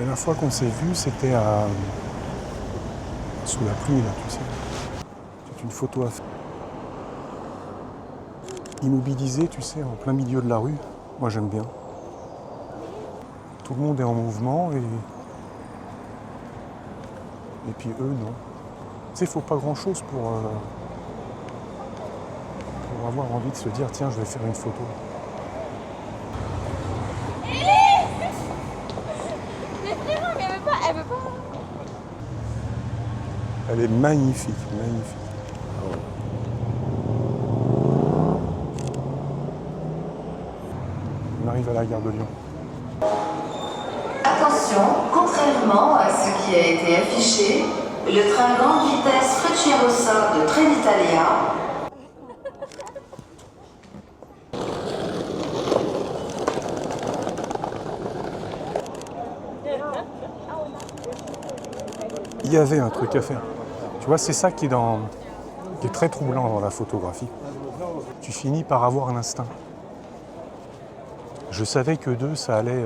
dernière fois qu'on s'est vu, c'était sous la pluie, là, tu sais. C'est une photo à faire. Immobilisé, tu sais, en plein milieu de la rue. Moi, j'aime bien. Tout le monde est en mouvement et puis eux, non. Tu sais, il faut pas grand-chose pour avoir envie de se dire, tiens, je vais faire une photo. Elle veut pas. Elle est magnifique, magnifique. On arrive à la gare de Lyon. Attention, contrairement à ce qui a été affiché, le train grande vitesse Frecciarossa de Trenitalia Il y avait un truc à faire. Tu vois, c'est ça qui est très troublant dans la photographie. Tu finis par avoir un instinct. Je savais que d'eux, ça allait...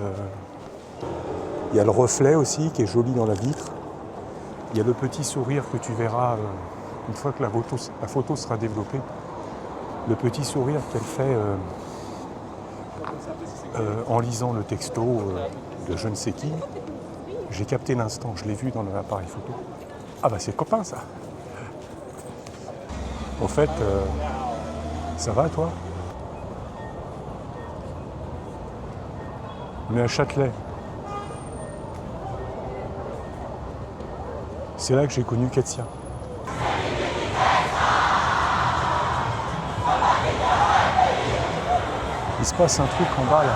Il y a le reflet aussi qui est joli dans la vitre. Il y a le petit sourire que tu verras une fois que la photo sera développée. Le petit sourire qu'elle fait en lisant le texto de je ne sais qui. J'ai capté l'instant, je l'ai vu dans l'appareil photo. Ah bah c'est copain ça. Au fait, ça va toi? On est à Châtelet. C'est là que j'ai connu Ketsia. Il se passe un truc en bas là.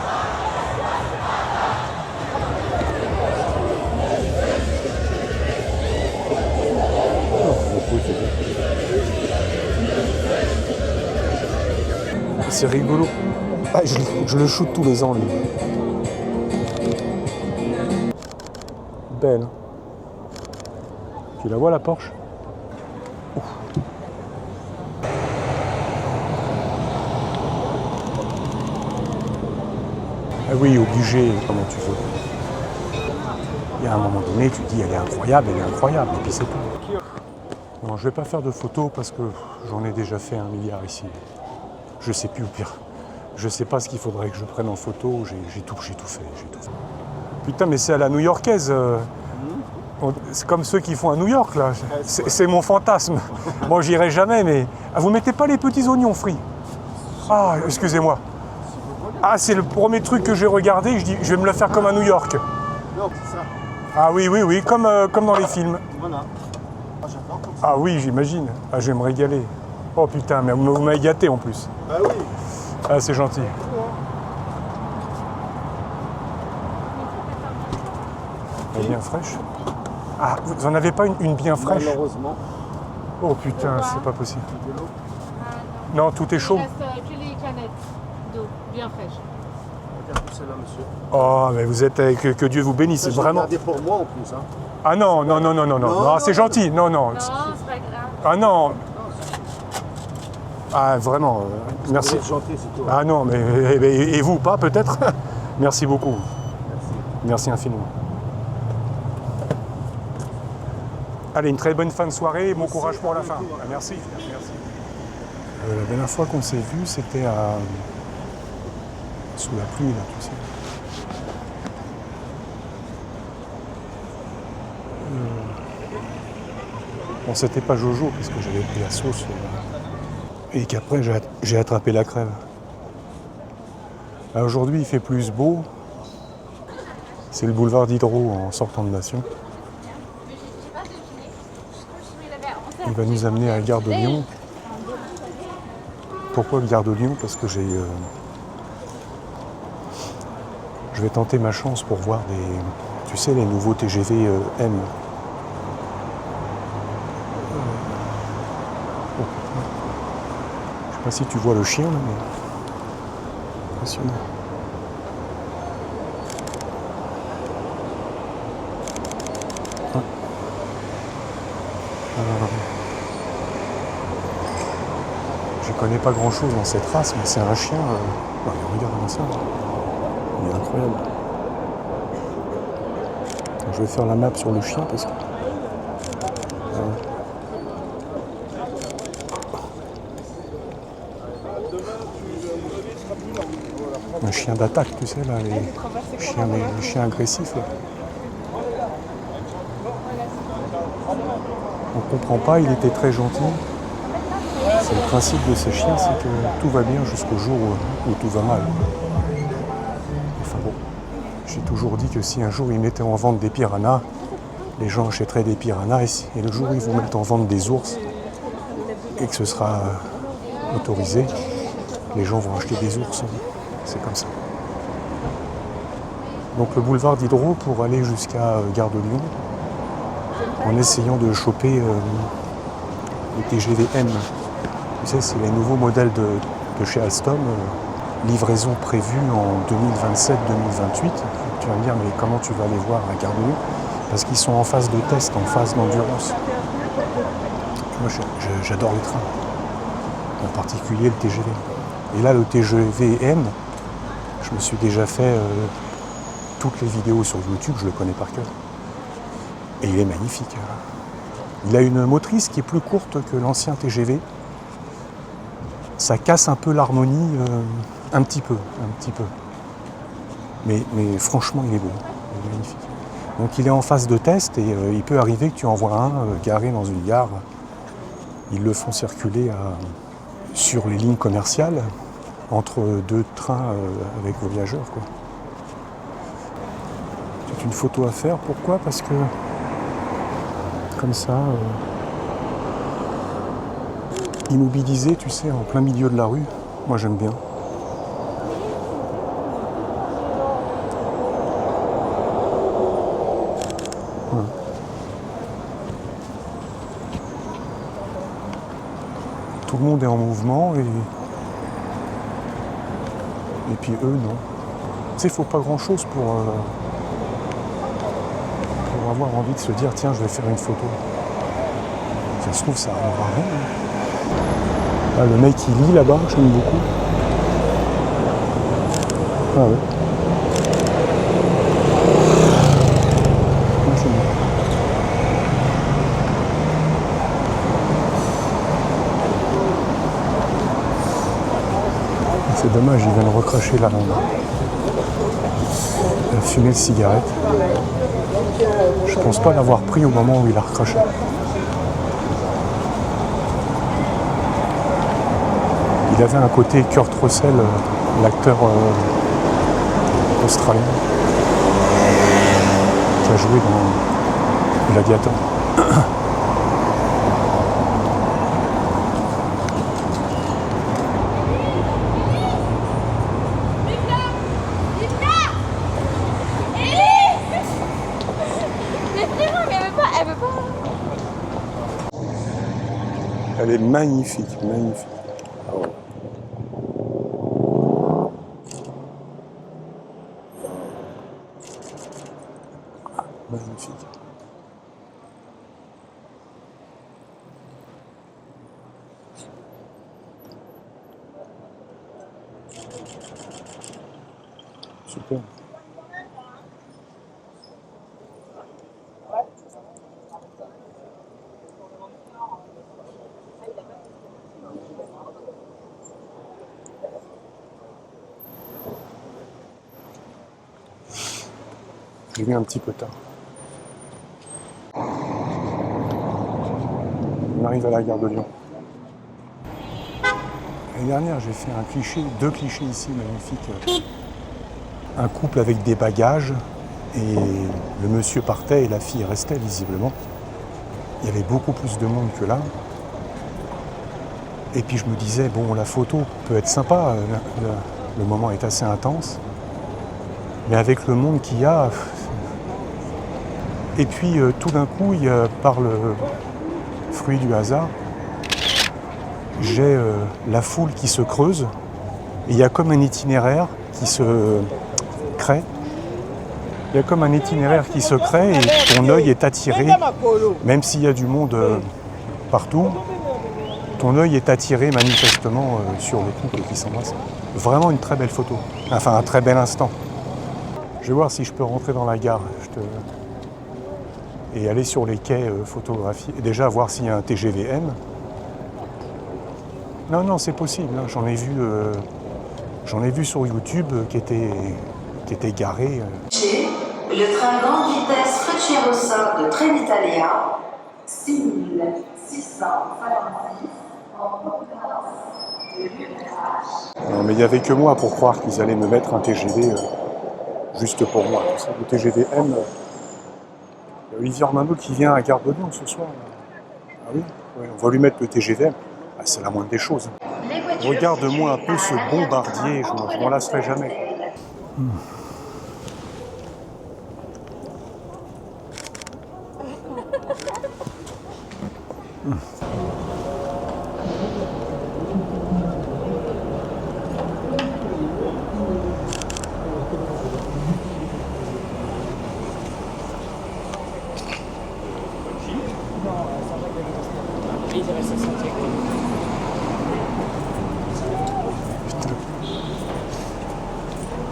C'est rigolo. Ah, je le shoot tous les ans lui. Belle. Tu la vois la Porsche? Ouf. Ah oui, obligé, comment tu veux. Il y a un moment donné, tu te dis elle est incroyable, et puis c'est tout. Non, je vais pas faire de photos parce que j'en ai déjà fait 1 milliard ici. Je sais plus au pire. Je sais pas ce qu'il faudrait que je prenne en photo, j'ai tout fait. Putain, mais c'est à la new-yorkaise. C'est comme ceux qui font à New York, là. C'est mon fantasme. Moi, j'irai jamais, mais... Ah, vous mettez pas les petits oignons frits? Ah, excusez-moi. Ah, c'est le premier truc que j'ai regardé. Je dis, je vais me le faire comme à New York. Non, c'est ça. Ah oui, comme dans les films. Voilà. Ah, j'adore comme ça. Ah oui, j'imagine. Ah, je vais me régaler. Oh putain, mais vous m'avez gâté en plus. Bah oui. Ah, c'est gentil. Elle est bien fraîche. Ah, vous en avez pas une bien fraîche? Malheureusement. Oh putain, c'est pas possible. De l'eau. Non, tout est chaud. Il reste que les canettes d'eau bien fraîches. Regardez celle-là, monsieur. Oh, mais vous êtes... Que Dieu vous bénisse, c'est Ça, je l'ai vraiment... gardé pour moi en plus. Hein. Ah non, c'est gentil. Non. Non, c'est pas grave. Ah non. Ah vraiment, merci. Vous êtes gentil, c'est tout. Ah non, mais et vous pas peut-être? Merci beaucoup. Merci infiniment. Allez, une très bonne fin de soirée, bon courage pour la fin. Ah, merci. La dernière fois qu'on s'est vu, c'était sous la pluie, là, tu sais. Bon, c'était pas Jojo, parce que j'avais pris la sauce. Et qu'après, j'ai attrapé la crève. Là, aujourd'hui, il fait plus beau. C'est le boulevard Diderot en sortant de Nation. Il va nous amener à la gare de Lyon. Pourquoi gare de Lyon? Parce que je vais tenter ma chance pour voir tu sais, les nouveaux TGV M. Je sais pas si tu vois le chien là, mais impressionnant. Ouais. Je connais pas grand chose dans cette race, mais c'est un chien. Ouais, regarde ça. Il est incroyable. Je vais faire la map sur le chien parce que... Un chien d'attaque, tu sais, là, les chiens agressifs. Là. On comprend pas, il était très gentil. C'est le principe de ces chiens, c'est que tout va bien jusqu'au jour où tout va mal. Enfin bon, j'ai toujours dit que si un jour ils mettaient en vente des piranhas, les gens achèteraient des piranhas, et le jour où ils vont mettre en vente des ours, et que ce sera autorisé, les gens vont acheter des ours. C'est comme ça. Donc le boulevard Diderot pour aller jusqu'à Gare de Lyon, en essayant de choper les TGV M. Tu sais, c'est les nouveaux modèles de chez Alstom, livraison prévue en 2027-2028. Tu vas me dire, mais comment tu vas les voir à Gare de Lyon? Parce qu'ils sont en phase de test, en phase d'endurance. Moi, j'adore les trains, en particulier le TGV. Et là, le TGV M, je me suis déjà fait toutes les vidéos sur YouTube, je le connais par cœur. Et il est magnifique. Il a une motrice qui est plus courte que l'ancien TGV. Ça casse un peu l'harmonie, un petit peu. Mais franchement, il est beau, il est magnifique. Donc il est en phase de test et il peut arriver que tu en vois un garé dans une gare. Ils le font circuler sur les lignes commerciales entre deux trains avec voyageurs, quoi. C'est une photo à faire. Pourquoi? Parce que comme ça, immobilisé, tu sais, en plein milieu de la rue, moi j'aime bien. Voilà. Tout le monde est en mouvement et puis eux non. Tu sais, il ne faut pas grand chose pour avoir envie de se dire tiens, je vais faire une photo. Ça se trouve, ça n'arrivera à rien. Là, le mec il lit là-bas, j'aime beaucoup. Ah ouais. Ah, c'est bon. C'est dommage, il vient de recracher la fumée de cigarette. Je pense pas l'avoir pris au moment où il a recraché. Il avait un côté Kurt Russell, l'acteur australien, qui a joué dans Gladiator. Elle est magnifique, magnifique. Ah ouais. Magnifique. Super. J'ai vu un petit peu tard. On arrive à la gare de Lyon. L'année dernière, j'ai fait deux clichés ici magnifiques. Un couple avec des bagages et le monsieur partait et la fille restait visiblement. Il y avait beaucoup plus de monde que là. Et puis je me disais, bon, la photo peut être sympa, le moment est assez intense. Mais avec le monde qu'il y a... Et puis tout d'un coup, par le fruit du hasard, j'ai la foule qui se creuse. Et il y a comme un itinéraire qui se crée. Il y a comme un itinéraire qui se crée et ton œil est attiré, même s'il y a du monde partout, ton œil est attiré manifestement sur le couple qui s'embrasse. Vraiment une très belle photo, enfin un très bel instant. Je vais voir si je peux rentrer dans la gare. et aller sur les quais photographier, et déjà voir s'il y a un TGVM. Non, non, c'est possible, hein. J'en ai vu sur YouTube qui était garé. Le train grande vitesse Frecciarossa de Trenitalia, 6656 en provenance de l'URH. Non, mais il n'y avait que moi pour croire qu'ils allaient me mettre un TGV juste pour moi. Le TGV M, il y a Olivier Armando qui vient à Gare de Lyon ce soir. Ah oui, ouais, on va lui mettre le TGV M. Ah, c'est la moindre des choses. Regarde-moi un peu ce bombardier, je m'en lasserai jamais.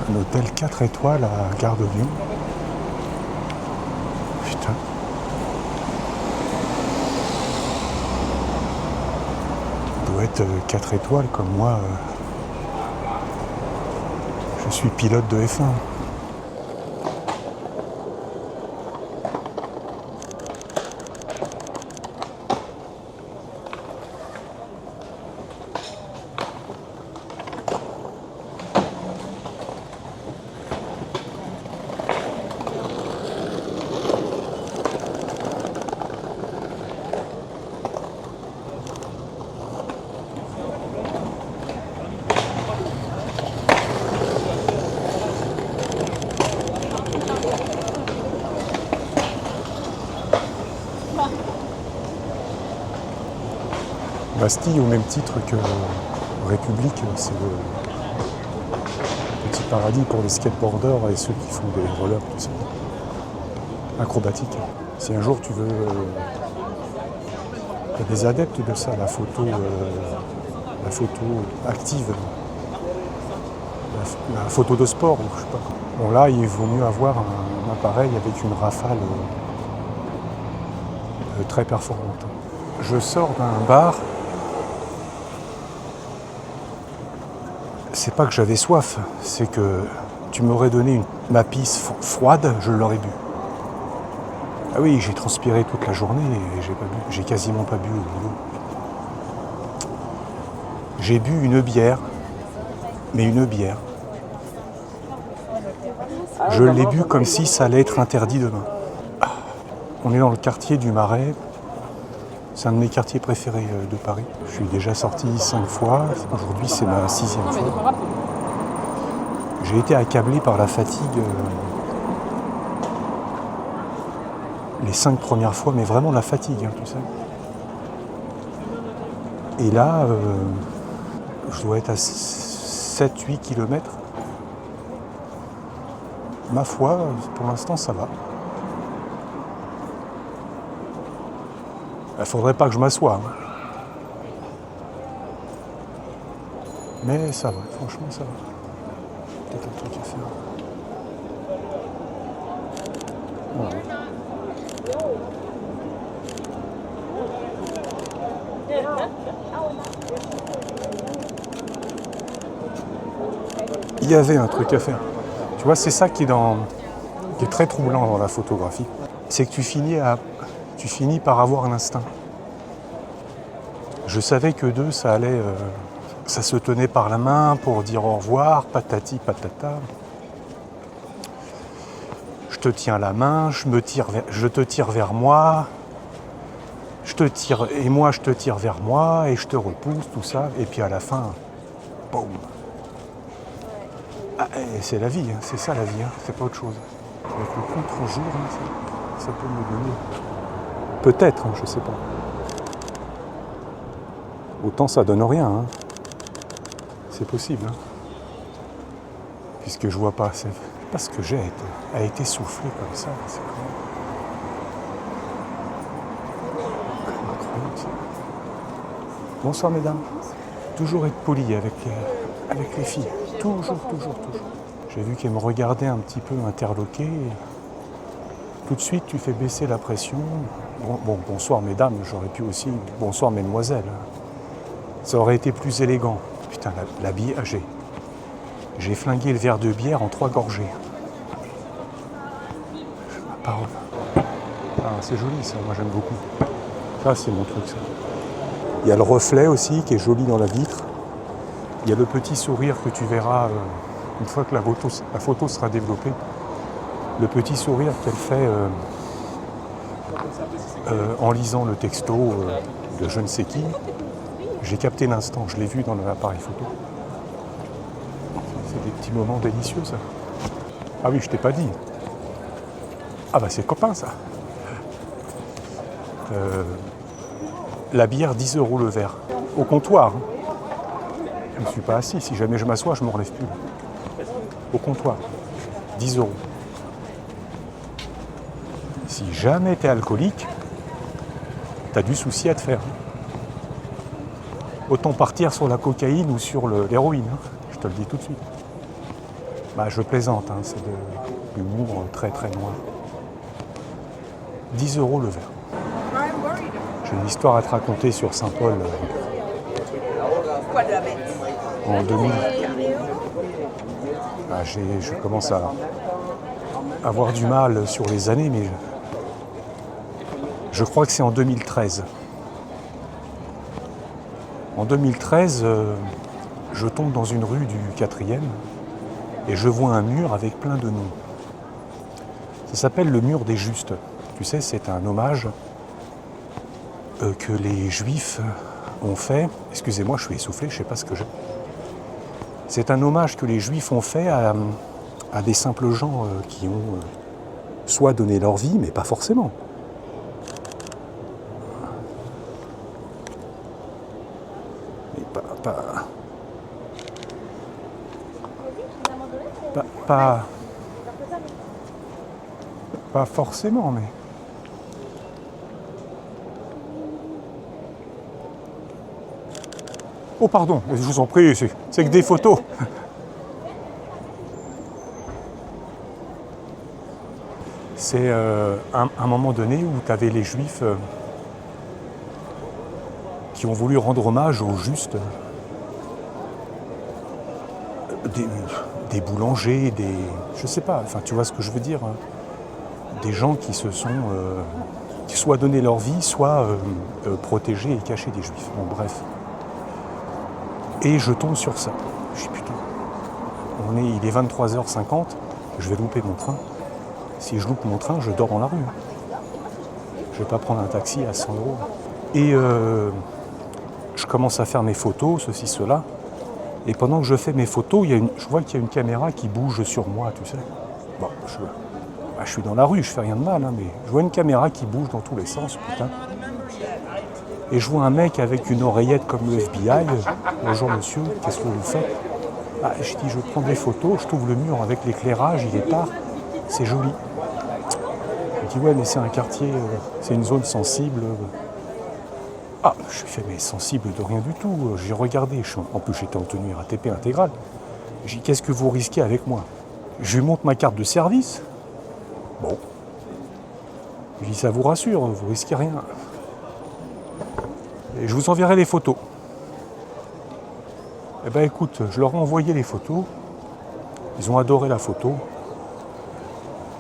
Un hôtel 4 étoiles à Gare de Lyon. Putain. Il doit être 4 étoiles comme moi. Je suis pilote de F1. Bastille, au même titre que République, c'est le petit paradis pour les skateboarders et ceux qui font des rollers, tout ça. Acrobatique. Si un jour tu veux... Il y a des adeptes de ça, la photo active, la photo de sport, je sais pas. Bon là, il vaut mieux avoir un appareil avec une rafale très performante. Je sors d'un bar. C'est pas que j'avais soif, c'est que tu m'aurais donné ma pisse froide, je l'aurais bu. Ah oui, j'ai transpiré toute la journée et j'ai quasiment pas bu au boulot. J'ai bu une bière, mais une bière. Je l'ai bu comme si ça allait être interdit demain. On est dans le quartier du Marais. C'est un de mes quartiers préférés de Paris. Je suis déjà sorti 5 fois. Aujourd'hui, c'est ma 6e fois. J'ai été accablé par la fatigue les 5 premières fois, mais vraiment la fatigue, hein, tu sais. Et là, je dois être à 7-8 km. Ma foi, pour l'instant, ça va. Il ne faudrait pas que je m'assoie. Hein. Mais ça va, franchement ça va. Peut-être un truc à faire. Voilà. Il y avait un truc à faire. Tu vois, c'est ça qui est très troublant dans la photographie. C'est que tu finis par avoir un instinct. Je savais que d'eux, ça allait, ça se tenait par la main pour dire au revoir, patati patata. Je te tiens la main, je te tire vers moi, je te tire et moi je te tire vers moi et je te repousse, tout ça. Et puis à la fin, boum. Ah, c'est la vie, hein, c'est ça la vie, hein, c'est pas autre chose. Avec le contre-jour, hein, ça peut me donner. Peut-être, hein, je sais pas. Autant ça donne rien, hein. C'est possible. Hein. Puisque je vois pas, c'est pas ce que j'ai a été soufflé comme ça. C'est quand même incroyable ça. Bonsoir mesdames. Toujours être poli avec les filles. Toujours. J'ai vu qu'elles me regardaient un petit peu interloquées. Tout de suite, tu fais baisser la pression. Bon, bonsoir mesdames, j'aurais pu aussi. Bonsoir mesdemoiselles. Ça aurait été plus élégant. Putain, l'habillage. J'ai flingué le verre de bière en 3 gorgées. Ma parole. Ah, c'est joli ça, moi j'aime beaucoup. Ça, c'est mon truc ça. Il y a le reflet aussi qui est joli dans la vitre. Il y a le petit sourire que tu verras une fois que la photo sera développée. Le petit sourire qu'elle fait en lisant le texto de je ne sais qui. J'ai capté l'instant, je l'ai vu dans l'appareil photo. C'est des petits moments délicieux ça. Ah oui, je t'ai pas dit. Ah bah c'est copain ça. La bière, 10 € le verre. Au comptoir. Hein. Je ne suis pas assis. Si jamais je m'assois, je ne me relève plus. Au comptoir. 10 €. Si jamais tu es alcoolique, tu as du souci à te faire. Autant partir sur la cocaïne ou sur l'héroïne. Hein. Je te le dis tout de suite. Bah, je plaisante. Hein. C'est de l'humour très très noir. 10 € le verre. J'ai une histoire à te raconter sur Saint-Paul en 2000. Ah, je commence à avoir du mal sur les années, mais je crois que c'est en 2013. En 2013, je tombe dans une rue du 4e et je vois un mur avec plein de noms. Ça s'appelle le mur des Justes. Tu sais, c'est un hommage que les Juifs ont fait. Excusez-moi, je suis essoufflé, je ne sais pas ce que j'ai. C'est un hommage que les Juifs ont fait à des simples gens qui ont soit donné leur vie, mais pas forcément. Mais pas forcément, mais... Oh pardon, je vous en prie, c'est que des photos. C'est un moment donné où tu avais les Juifs qui ont voulu rendre hommage aux Justes. Des boulangers, je sais pas, enfin tu vois ce que je veux dire. Hein. Des gens qui se sont soit donné leur vie, soit protégés et cachés des Juifs. Bon bref. Et je tombe sur ça. Je dis putain, il est 23h50, je vais louper mon train. Si je loupe mon train, je dors dans la rue. Je vais pas prendre un taxi à 100 €. Et je commence à faire mes photos, ceci, cela. Et pendant que je fais mes photos, je vois qu'il y a une caméra qui bouge sur moi, tu sais. Bon, je suis dans la rue, je fais rien de mal, hein, mais je vois une caméra qui bouge dans tous les sens, putain. Et je vois un mec avec une oreillette comme le FBI. Bonjour monsieur, qu'est-ce que vous faites? Ah, je dis, je prends des photos, je trouve le mur avec l'éclairage, il est tard, c'est joli. Il dit, ouais, mais c'est un quartier, c'est une zone sensible. Ah, je suis fait, mais sensible de rien du tout. J'ai regardé, en plus j'étais en tenue RATP intégrale. J'ai dit, qu'est-ce que vous risquez avec moi? Je lui montre ma carte de service. Bon. Je dis, ça vous rassure, vous risquez rien. Et je vous enverrai les photos. Eh ben écoute, je leur ai envoyé les photos. Ils ont adoré la photo.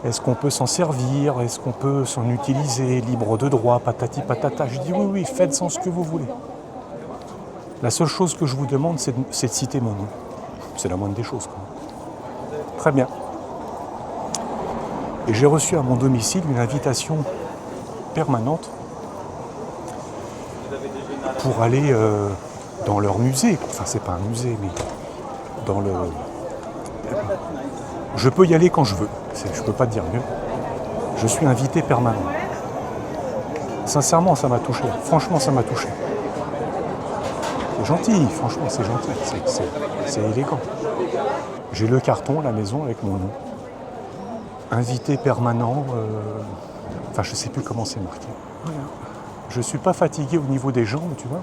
Est-ce qu'on peut s'en servir? Est-ce qu'on peut s'en utiliser? Libre de droit, patati patata. Je dis oui, faites-en ce que vous voulez. La seule chose que je vous demande, c'est de citer mon nom. C'est la moindre des choses. Quoi. Très bien. Et j'ai reçu à mon domicile une invitation permanente pour aller dans leur musée. Enfin, c'est pas un musée, mais dans le... Je peux y aller quand je veux. Je peux pas te dire mieux. Je suis invité permanent. Sincèrement, ça m'a touché. Franchement, ça m'a touché. C'est gentil, franchement, c'est gentil. C'est élégant. J'ai le carton à la maison avec mon nom. Invité permanent. Enfin, je sais plus comment c'est marqué. Voilà. Je suis pas fatigué au niveau des jambes, tu vois.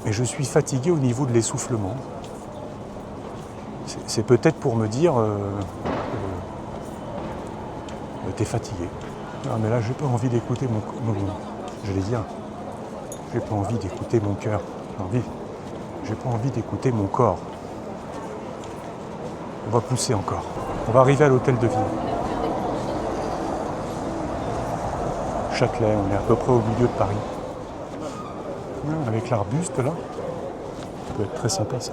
Mais je suis fatigué au niveau de l'essoufflement. C'est peut-être pour me dire T'es fatigué. Non, mais là, j'ai pas envie d'écouter j'allais dire, j'ai pas envie d'écouter mon cœur. J'ai pas envie d'écouter mon corps. On va pousser encore. On va arriver à l'hôtel de ville. Châtelet, on est à peu près au milieu de Paris. Avec l'arbuste là, ça peut être très sympa ça.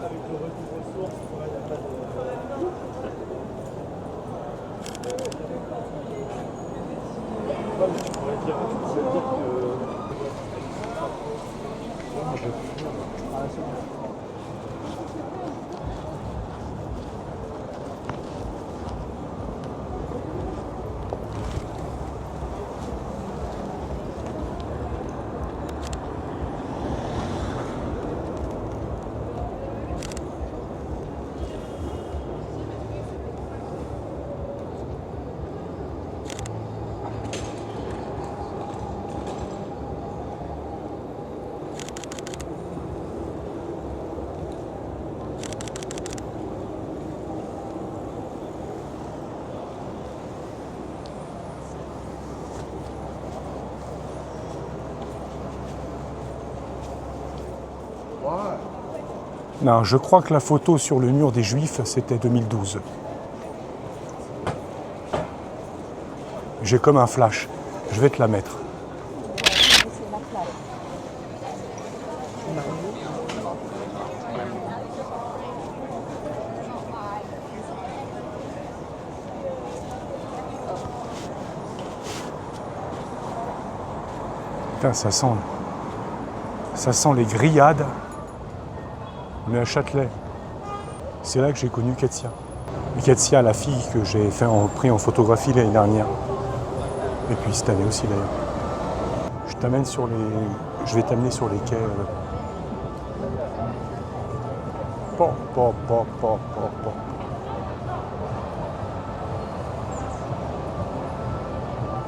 Non, je crois que la photo sur le mur des Juifs, c'était 2012. J'ai comme un flash. Je vais te la mettre. Putain, ça sent les grillades. Mais à Châtelet, c'est là que j'ai connu Ketsia. Ketsia, la fille que j'ai pris en photographie l'année dernière. Et puis cette année aussi d'ailleurs. Je vais t'amener sur les quais.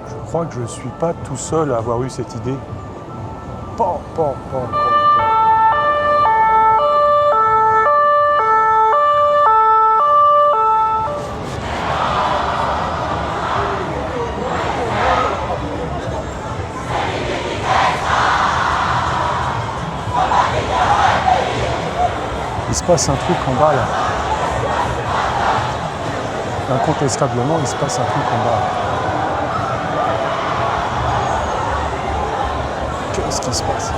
Je crois que je ne suis pas tout seul à avoir eu cette idée. Il se passe un truc en bas là. Incontestablement, il se passe un truc en bas. Qu'est-ce qui se passe?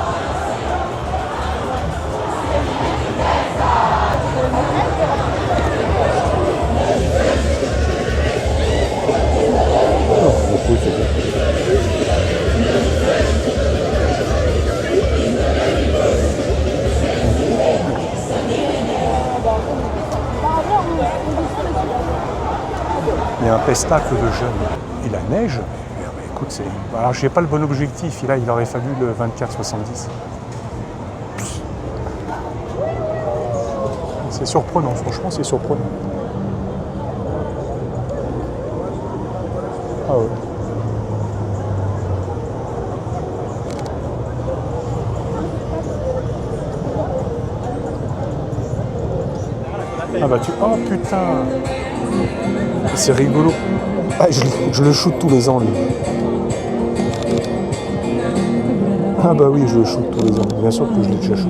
Il y a un pestacle de jeunes. Et la neige, écoute, alors j'ai pas le bon objectif, là il aurait fallu le 24-70. C'est surprenant, franchement c'est surprenant. Ah ouais. Ah bah oh putain. C'est rigolo. Ah, je le shoot tous les ans, lui. Ah bah oui, je le shoot tous les ans. Bien sûr que je l'ai déjà shooté.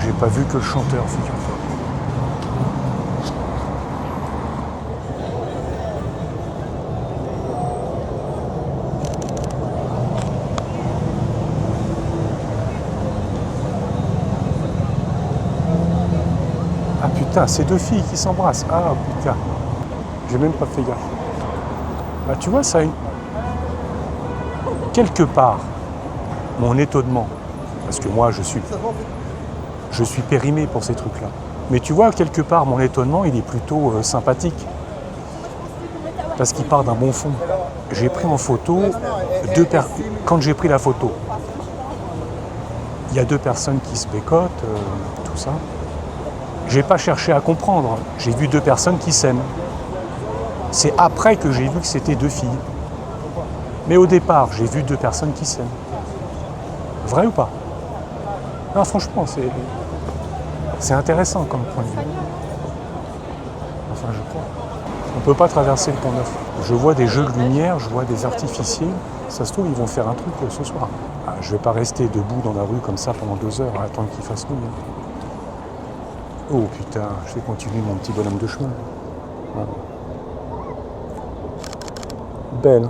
J'ai pas vu que le chanteur, figure-toi. Putain, c'est deux filles qui s'embrassent. Ah putain, j'ai même pas fait gaffe. Bah, tu vois, ça a quelque part, mon étonnement, parce que moi je suis périmé pour ces trucs-là. Mais tu vois, quelque part, mon étonnement, il est plutôt sympathique. Parce qu'il part d'un bon fond. J'ai pris en photo quand j'ai pris la photo, il y a deux personnes qui se bécotent, tout ça. J'ai pas cherché à comprendre, j'ai vu deux personnes qui s'aiment. C'est après que j'ai vu que c'était deux filles. Mais au départ, j'ai vu 2 personnes qui s'aiment. Vrai ou pas? Non, franchement, c'est intéressant comme point de vue. Enfin, je crois. On ne peut pas traverser le Pont-Neuf. Je vois des jeux de lumière, je vois des artificiers. Ça se trouve, ils vont faire un truc ce soir. Ah, je ne vais pas rester debout dans la rue comme ça pendant 2 heures à attendre qu'il fasse nuit. Oh putain, je vais continuer mon petit bonhomme de chemin. Voilà. Belle.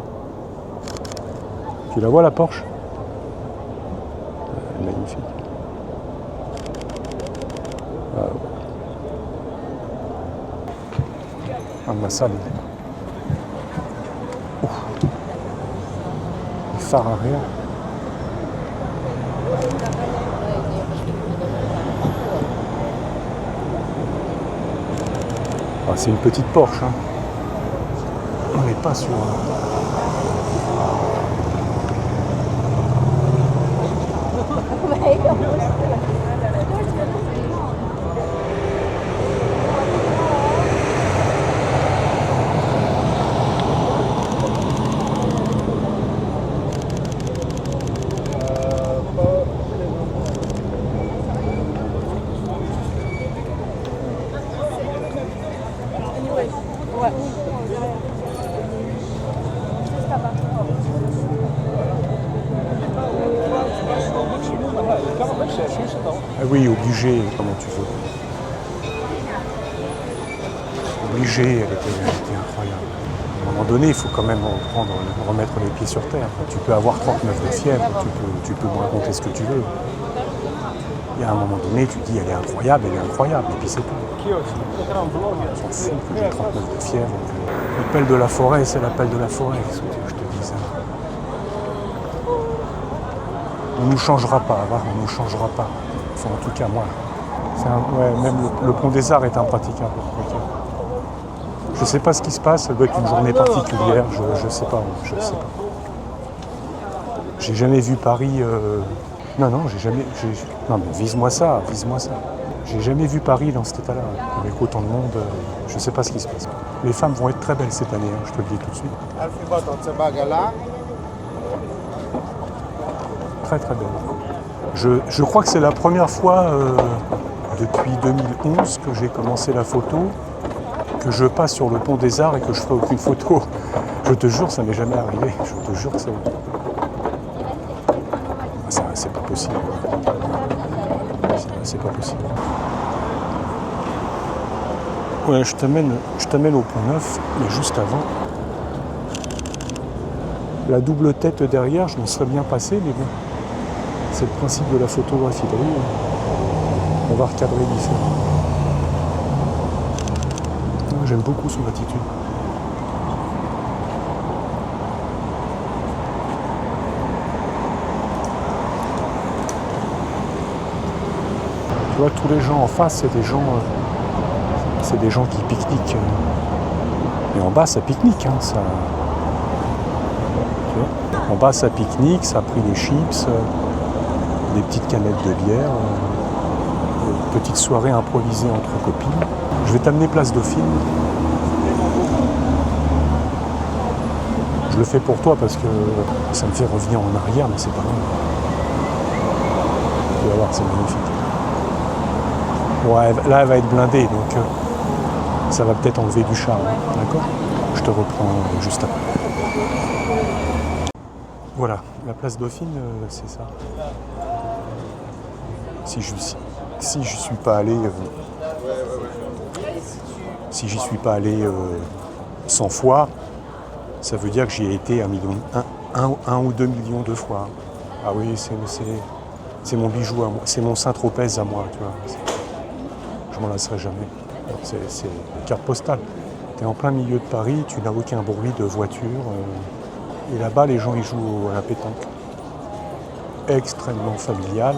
Tu la vois la Porsche? Magnifique. Ah, ma salle. Ouf. Le phare arrière. Ah, c'est une petite Porsche. Hein. On n'est pas sur... Ah oui, obligé, comment tu veux. Obligé, elle était incroyable. À un moment donné, il faut quand même remettre les pieds sur terre. Tu peux avoir 39 de fièvre, tu peux me raconter ce que tu veux. Il y a un moment donné, tu dis elle est incroyable, et puis c'est tout. On s'en fout que j'ai 39 de fièvre. L'appel de la forêt, c'est l'appel de la forêt, qu'est-ce que je te dis ça. On ne nous changera pas, on ne nous changera pas. Enfin, en tout cas, moi. Même le pont des Arts est impraticable. Je ne sais pas ce qui se passe, ça doit être une journée particulière, je ne sais pas. J'ai jamais vu Paris... Non, j'ai jamais... Non, mais vise-moi ça. J'ai jamais vu Paris dans cet état-là, avec autant de monde. Je ne sais pas ce qui se passe. Les femmes vont être très belles cette année, je te le dis tout de suite. Très très belle. Je crois que c'est la première fois depuis 2011 que j'ai commencé la photo, que je passe sur le pont des Arts et que je fais aucune photo. Je te jure, ça m'est jamais arrivé. Je te jure que c'est pas possible. C'est pas possible. Ouais, je t'amène au Pont-Neuf, mais juste avant. La double tête derrière, je m'en serais bien passé, mais bon. C'est le principe de la photographie. T'as vu, on va recadrer différemment. J'aime beaucoup son attitude. Tu vois, tous les gens en face, c'est des gens qui pique-niquent. Et en bas, ça pique-nique. Hein, ça... En bas, ça pique-nique, ça a pris des chips, des petites canettes de bière, petite soirée improvisée entre copines. Je vais t'amener place Dauphine. Je le fais pour toi parce que ça me fait revenir en arrière, mais c'est pas grave. Tu vas voir, c'est magnifique. Ouais, là, elle va être blindée, donc ça va peut-être enlever du charme. D'accord ? Je te reprends juste après. Voilà, la place Dauphine, c'est ça. Si j'y suis pas allé, 100 fois, ça veut dire que j'y ai été 1 ou 2 millions de fois. Ah oui, c'est mon bijou à moi, c'est mon Saint-Tropez à moi, tu vois. Je m'en lasserai jamais. C'est une carte postale. Tu es en plein milieu de Paris, tu n'as aucun bruit de voiture. Et là-bas, les gens ils jouent à la pétanque. Extrêmement familial.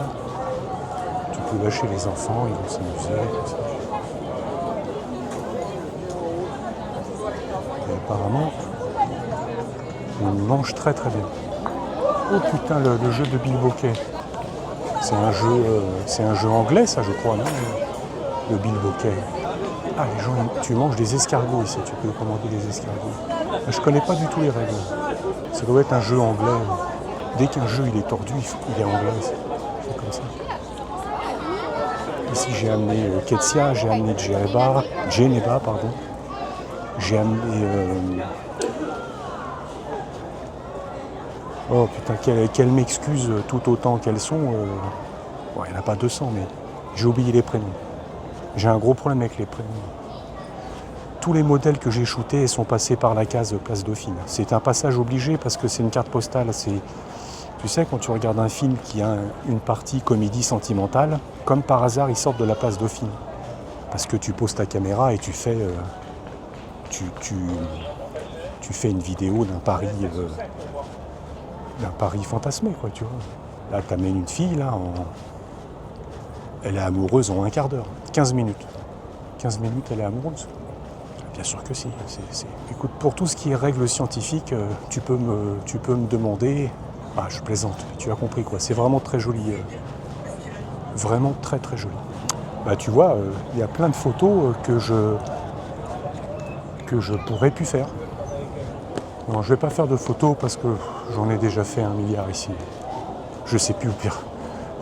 Tu peux lâcher les enfants, ils vont s'amuser. Et apparemment, on mange très très bien. Oh putain, le jeu de Bill Bokeh. C'est un jeu anglais, ça, je crois, non ? Le Bill Bokeh. Ah, les gens, tu manges des escargots ici, tu peux commander des escargots. Je connais pas du tout les règles. Ça doit être un jeu anglais. Dès qu'un jeu il est tordu, il est anglais. C'est comme ça. Ici j'ai amené Ketsia, j'ai amené Geneva, pardon. J'ai amené... Oh putain, qu'elles m'excusent tout autant qu'elles sont. Bon, il n'y en a pas 200, mais j'ai oublié les prénoms. J'ai un gros problème avec les prénoms. Tous les modèles que j'ai shootés sont passés par la case Place Dauphine. C'est un passage obligé parce que c'est une carte postale. Tu sais, quand tu regardes un film qui a une partie comédie sentimentale, comme par hasard, ils sortent de la Place Dauphine. Parce que tu poses ta caméra et tu fais, tu fais une vidéo d'un Paris fantasmé, quoi, tu vois. Là, t'amènes une fille, là, elle est amoureuse en un quart d'heure. 15 minutes. 15 minutes, elle est amoureuse. Bien sûr que si. Écoute, pour tout ce qui est règles scientifiques, tu peux me demander... Ah, je plaisante, tu as compris, quoi. C'est vraiment très joli. Vraiment très, très joli. Bah, tu vois, il y a plein de photos que je pourrais plus faire. Non, je vais pas faire de photos parce que j'en ai déjà fait 1 milliard ici. Je sais plus, au pire.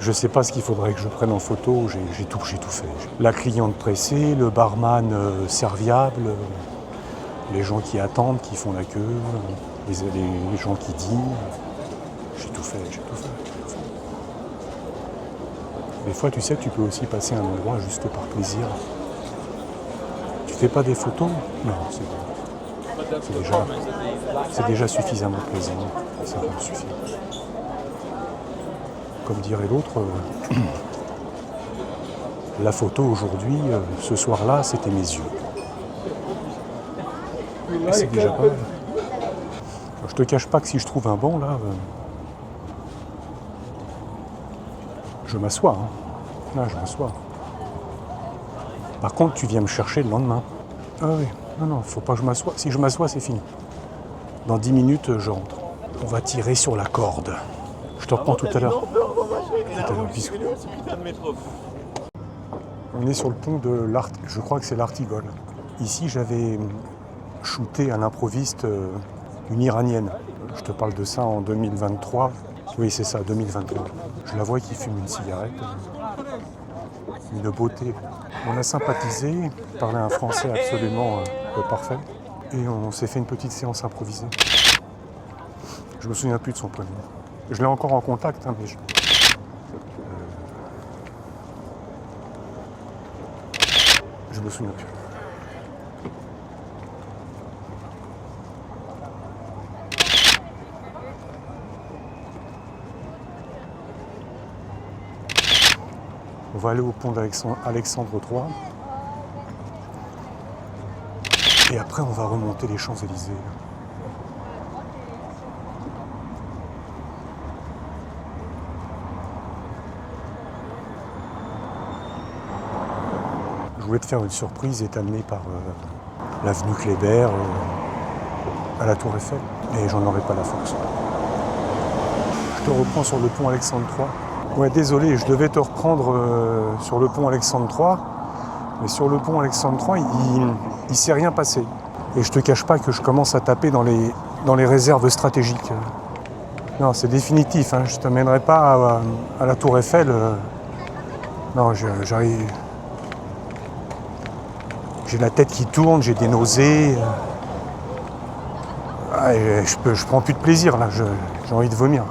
Je sais pas ce qu'il faudrait que je prenne en photo, j'ai tout fait. La cliente pressée, le barman serviable, les gens qui attendent, qui font la queue, les gens qui dînent. J'ai tout fait. Des fois, tu sais, tu peux aussi passer un endroit juste par plaisir. Tu fais pas des photos? Non, c'est déjà suffisamment plaisant. Ça me suffit. Comme dirait l'autre, la photo aujourd'hui, ce soir-là, c'était mes yeux. Et c'est déjà pas mal. Je te cache pas que si je trouve un banc, là, je m'assois. Hein. Là, je m'assois. Par contre, tu viens me chercher le lendemain. Ah oui, non, faut pas que je m'assoie. Si je m'assois, c'est fini. Dans 10 minutes, je rentre. On va tirer sur la corde. Je te reprends tout à l'heure. On est sur le pont de l'Artigol. Je crois que c'est l'Artigol. Ici, j'avais shooté à l'improviste une Iranienne. Je te parle de ça en 2023. Oui, c'est ça, 2023. Je la vois qui fume une cigarette. Une beauté. On a sympathisé, parlait un français absolument parfait. Et on s'est fait une petite séance improvisée. Je me souviens plus de son prénom. Je l'ai encore en contact, hein, mais je me souviens plus. On va aller au pont d'Alexandre III. Et après, on va remonter les Champs-Élysées. Je voulais te faire une surprise et t'amener par l'avenue Kléber à la Tour Eiffel. Mais j'en aurais pas la force. Je te reprends sur le pont Alexandre III. Ouais, désolé, je devais te reprendre sur le pont Alexandre III. Mais sur le pont Alexandre III, il s'est rien passé. Et je te cache pas que je commence à taper dans les réserves stratégiques. Non, c'est définitif, hein. Je t'amènerai pas à la Tour Eiffel. Non, j'arrive... J'ai la tête qui tourne, j'ai des nausées. Je prends plus de plaisir, là. J'ai envie de vomir.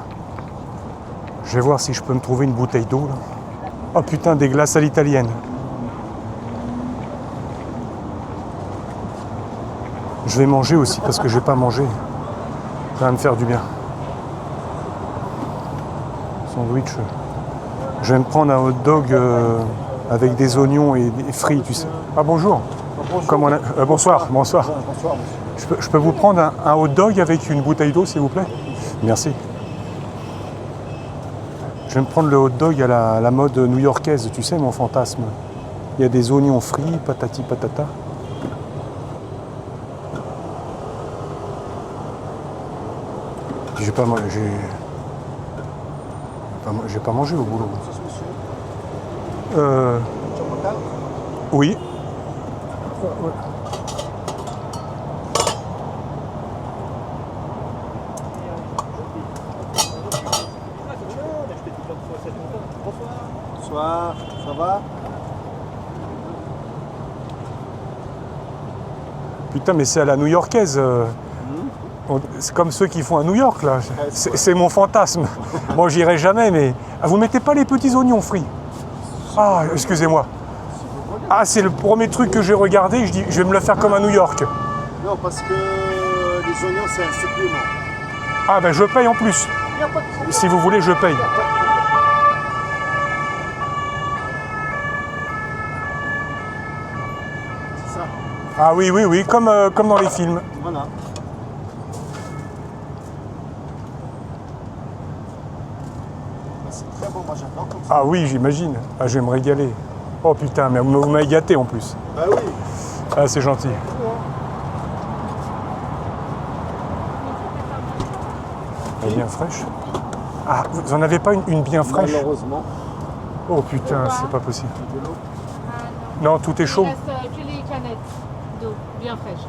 Je vais voir si je peux me trouver une bouteille d'eau, là. Oh putain, des glaces à l'italienne. Je vais manger aussi parce que j'ai pas mangé. Ça va me faire du bien. Sandwich. Je vais me prendre un hot dog avec des oignons et des frits, tu sais. Ah bonjour. Bonsoir. Bonsoir, Je peux vous prendre un hot dog avec une bouteille d'eau, s'il vous plaît? Merci. Je vais me prendre le hot dog à la mode new-yorkaise, tu sais, mon fantasme. Il y a des oignons frits, patati patata. J'ai pas mangé au boulot. Oui. Bonsoir, ça va? Putain, mais c'est à la new-yorkaise. C'est comme ceux qui font à New York, là. C'est mon fantasme. Moi, j'irai jamais, mais... Ah, vous mettez pas les petits oignons frits? Ah, excusez-moi. Ah, c'est le premier truc que j'ai regardé. Je dis, je vais me le faire comme à New York. Non, parce que les oignons, c'est un supplément. Ah, ben je paye en plus. Il n'y a pas de problème. Si vous voulez, je paye. C'est ça. Ah oui, oui, oui, comme dans les films. Voilà. C'est très bon, moi j'adore comme ça. Ah oui, j'imagine. Ah, je vais me régaler. Oh putain, mais vous m'avez gâté en plus. Bah oui. Ah, c'est gentil. Elle est bien fraîche. Ah, vous en avez pas une bien fraîche? Malheureusement. Oh putain, c'est pas possible. De l'eau. Non, tout est chaud. Il reste que les canettes d'eau bien fraîche.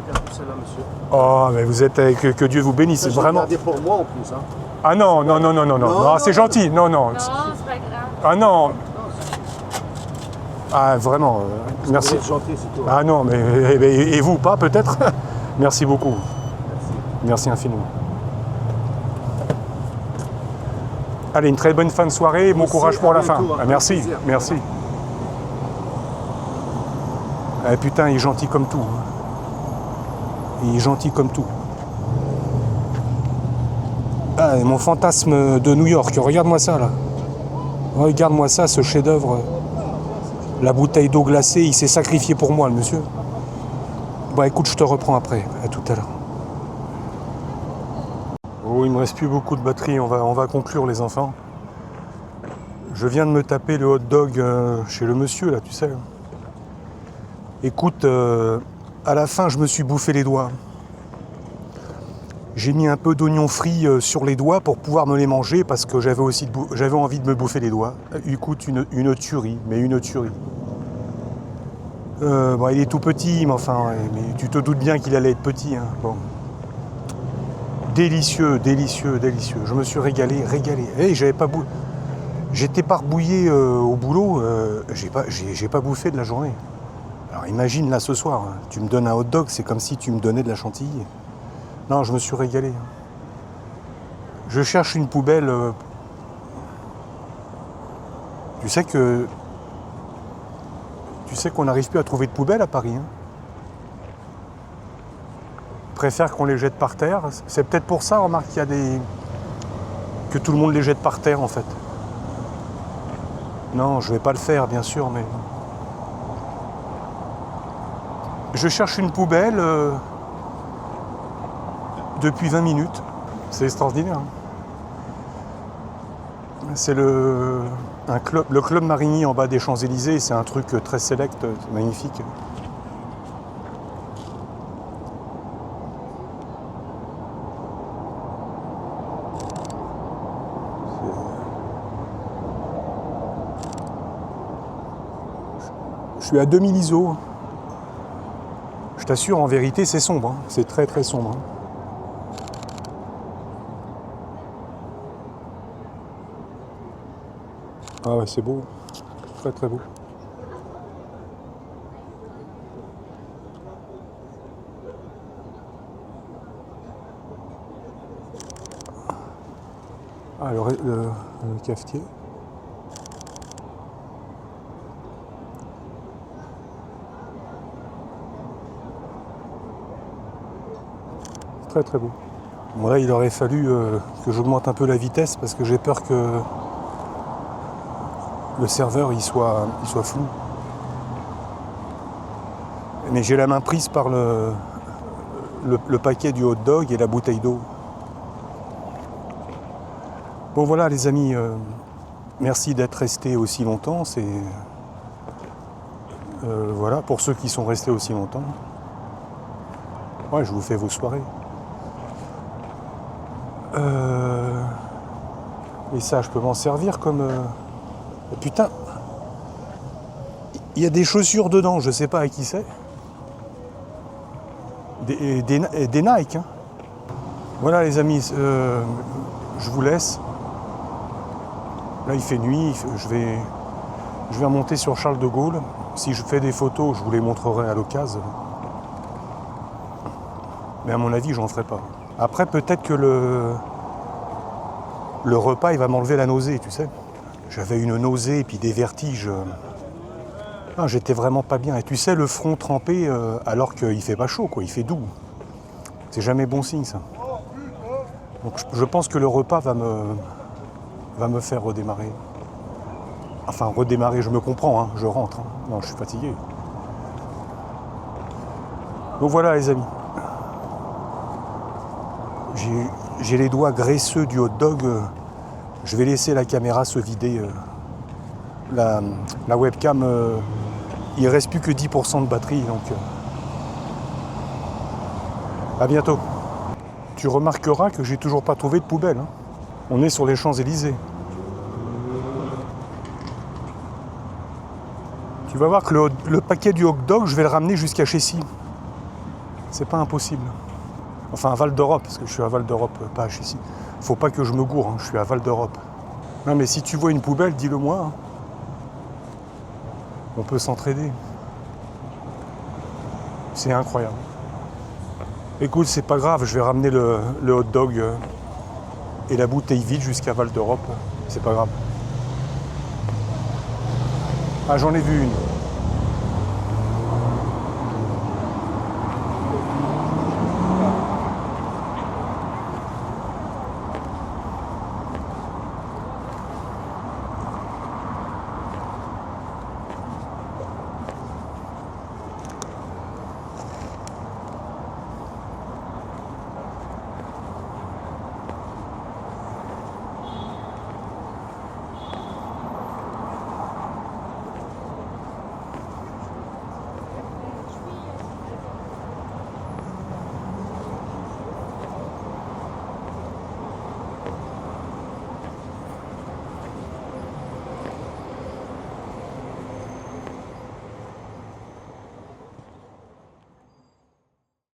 Regardez celle-là, monsieur. Oh, mais vous êtes... Que Dieu vous bénisse, c'est J'ai vraiment... regardé pour moi en plus. Hein. Ah non, non, non, non, non, non, non, c'est gentil. Non, non. Non, c'est pas grave. Ah non. Ah, vraiment, merci. Vous êtes gentil, c'est tout. Ah non, mais et vous pas peut-être? Merci beaucoup. Merci infiniment. Allez, une très bonne fin de soirée et bon courage pour la fin. bientôt, Ah, avec merci, plaisir. merci. Ah, putain, il est gentil comme tout. Il est gentil comme tout. Ah, mon fantasme de New York, regarde-moi ça là. Regarde-moi ça, ce chef-d'œuvre. La bouteille d'eau glacée, il s'est sacrifié pour moi, le monsieur. Bah écoute, je te reprends après. À tout à l'heure. Oh, il me reste plus beaucoup de batterie. On va conclure, les enfants. Je viens de me taper le hot dog chez le monsieur, là, tu sais. Écoute, à la fin, je me suis bouffé les doigts. J'ai mis un peu d'oignons frits sur les doigts pour pouvoir me les manger parce que j'avais envie de me bouffer les doigts. Écoute, une tuerie, mais une tuerie. Bon, il est tout petit, mais enfin, mais tu te doutes bien qu'il allait être petit. Hein. Bon. Délicieux, délicieux, délicieux. Je me suis régalé, régalé. Hey, j'étais pas rebouillé au boulot, j'ai pas bouffé de la journée. Alors imagine là ce soir, hein, tu me donnes un hot dog, c'est comme si tu me donnais de la chantilly. Non, je me suis régalé. Je cherche une poubelle. Tu sais qu'on n'arrive plus à trouver de poubelle à Paris. Hein. Je préfère qu'on les jette par terre. C'est peut-être pour ça, remarque, qu'il y a que tout le monde les jette par terre en fait. Non, je vais pas le faire, bien sûr, mais je cherche une poubelle. Depuis 20 minutes. C'est extraordinaire. Hein. C'est le club Marigny en bas des Champs-Élysées. C'est un truc très select, c'est magnifique. Je suis à 2000 ISO. Je t'assure, en vérité, c'est sombre. Hein. C'est très très sombre. Hein. Ah ouais, c'est beau. Très très beau. Ah, le cafetier. Très très beau. Bon là, il aurait fallu que j'augmente un peu la vitesse parce que j'ai peur que le serveur il soit flou. Mais j'ai la main prise par le paquet du hot dog et la bouteille d'eau. Bon voilà les amis, merci d'être restés aussi longtemps. Voilà, pour ceux qui sont restés aussi longtemps. Ouais, je vous fais vos soirées. Et ça, je peux m'en servir comme... Putain, il y a des chaussures dedans, je sais pas à qui c'est. Des Nike. Hein. Voilà les amis, je vous laisse. Là, il fait nuit, je vais remonter sur Charles de Gaulle. Si je fais des photos, je vous les montrerai à l'occasion. Mais à mon avis, j'en ferai pas. Après, peut-être que le repas, il va m'enlever la nausée, tu sais. J'avais une nausée et puis des vertiges. Ah, j'étais vraiment pas bien. Et tu sais, le front trempé alors qu'il fait pas chaud, quoi. Il fait doux. C'est jamais bon signe, ça. Donc je pense que le repas va me faire redémarrer. Enfin, redémarrer, je me comprends, hein, je rentre. Hein. Non, je suis fatigué. Donc voilà, les amis. J'ai les doigts graisseux du hot dog. Je vais laisser la caméra se vider. La webcam, il ne reste plus que 10% de batterie. Donc, à bientôt. Tu remarqueras que j'ai toujours pas trouvé de poubelle. Hein. On est sur les Champs-Élysées. Tu vas voir que le paquet du hot dog, je vais le ramener jusqu'à Chessy. C'est pas impossible. Enfin, à Val d'Europe, parce que je suis à Val d'Europe, pas à Chessy. Faut pas que je me gourre, hein, je suis à Val d'Europe. Non, mais si tu vois une poubelle, dis-le moi. Hein. On peut s'entraider. C'est incroyable. Écoute, c'est pas grave, je vais ramener le hot dog et la bouteille vide jusqu'à Val d'Europe. C'est pas grave. Ah, j'en ai vu une.